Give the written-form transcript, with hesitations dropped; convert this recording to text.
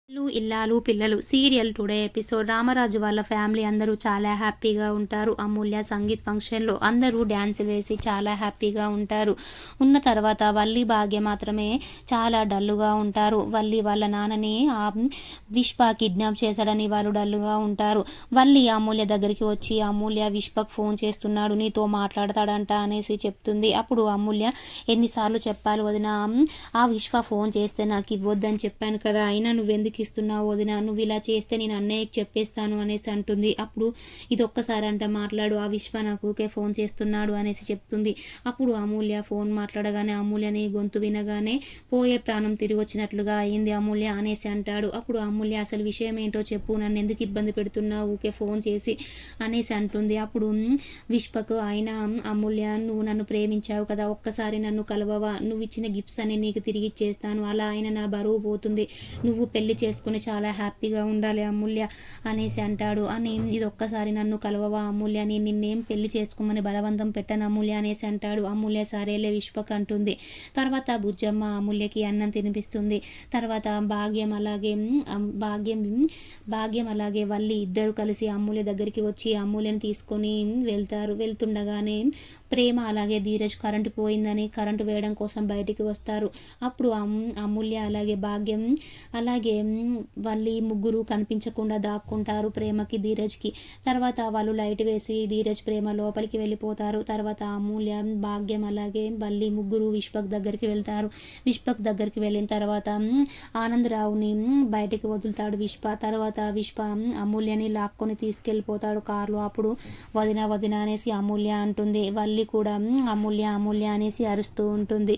ఇల్లు ఇల్లాలు పిల్లలు సీరియల్ టుడే ఎపిసోడ్. రామరాజు వాళ్ళ ఫ్యామిలీ అందరూ చాలా హ్యాపీగా ఉంటారు. అమూల్య సంగీత్ ఫంక్షన్లో అందరూ డ్యాన్స్ వేసి చాలా హ్యాపీగా ఉంటారు. ఉన్న తర్వాత వల్లి భాగ్య మాత్రమే చాలా డల్లుగా ఉంటారు. వల్లి వాళ్ళ నాన్నని విశ్వ కిడ్నాప్ చేశాడని వాళ్ళు డల్లుగా ఉంటారు. వల్లి అమూల్య దగ్గరికి వచ్చి అమూల్య విశ్వకు ఫోన్ చేస్తున్నాడు, నీతో మాట్లాడతాడంట అనేసి చెప్తుంది. అప్పుడు అమూల్య, ఎన్నిసార్లు చెప్పాలి వదిన, ఆ విశ్వ ఫోన్ చేస్తే నాకు ఇవ్వద్దని చెప్పాను కదా, అయినా నువ్వెందుకు ఇస్తున్నావు వదిన, నువ్వు ఇలా చేస్తే నేను అన్నయ్యకి చెప్పేస్తాను అనేసి అంటుంది. అప్పుడు ఇది ఒక్కసారి అంట మాట్లాడు, ఆ విశ్వ నాకు ఊకే ఫోన్ చేస్తున్నాడు అనేసి చెప్తుంది. అప్పుడు అమూల్య ఫోన్ మాట్లాడగానే అమూల్యని గొంతు వినగానే పోయే ప్రాణం తిరిగి వచ్చినట్లుగా అయింది అమూల్య అనేసి అంటాడు. అప్పుడు అమూల్య, అసలు విషయం ఏంటో చెప్పు, నన్ను ఎందుకు ఇబ్బంది పెడుతున్నావు ఊకే ఫోన్ చేసి అనేసి అంటుంది. అప్పుడు విశ్వకు, ఆయన అమూల్య, నువ్వు నన్ను ప్రేమించావు కదా, ఒక్కసారి నన్ను కలవవా, నువ్వు ఇచ్చిన గిఫ్ట్స్ అని నీకు తిరిగి ఇచ్చేస్తాను, అలా ఆయన నా బరువు పోతుంది, నువ్వు పెళ్లి చేసుకుని చాలా హ్యాపీగా ఉండాలి అమూల్య అనేసి అంటాడు. అని ఇది ఒక్కసారి నన్ను కలవవా అమూల్య, నేను నిన్నేం పెళ్లి చేసుకోమని బలవంతం పెట్టను అమూల్య అనేసి అంటాడు. అమూల్య సరేలే విశ్వక్ అంటుంది. తర్వాత బుజ్జమ్మ అమూల్యకి అన్నం తినిపిస్తుంది. తర్వాత భాగ్యం అలాగే వల్లి ఇద్దరు కలిసి అమూల్య దగ్గరికి వచ్చి అమూల్యని తీసుకొని వెళ్తారు. వెళ్తుండగానే ప్రేమ అలాగే ధీరజ్ కరెంటు పోయిందని కరెంటు వేయడం కోసం బయటికి వస్తారు. అప్పుడు అమూల్య అలాగే భాగ్యం అలాగే వల్లి ముగ్గురు కనిపించకుండా దాక్కుంటారు ప్రేమకి ధీరజ్కి. తర్వాత వాళ్ళు లైట్ వేసి ధీరజ్ ప్రేమ లోపలికి వెళ్ళిపోతారు. తర్వాత అమూల్య భాగ్యం అలాగే వల్లి ముగ్గురు విశ్వక్ దగ్గరికి వెళ్తారు. విశ్వక్ దగ్గరికి వెళ్ళిన తర్వాత ఆనందరావుని బయటికి వదులుతాడు విశ్వ. తర్వాత విశ్వ అమూల్యని లాక్కొని తీసుకెళ్ళిపోతాడు కారులో. అప్పుడు వదిన వదిన అనేసి అమూల్య అంటుంది. వల్లి కూడా అమూల్య అమూల్య అనేసి అరుస్తూ ఉంటుంది.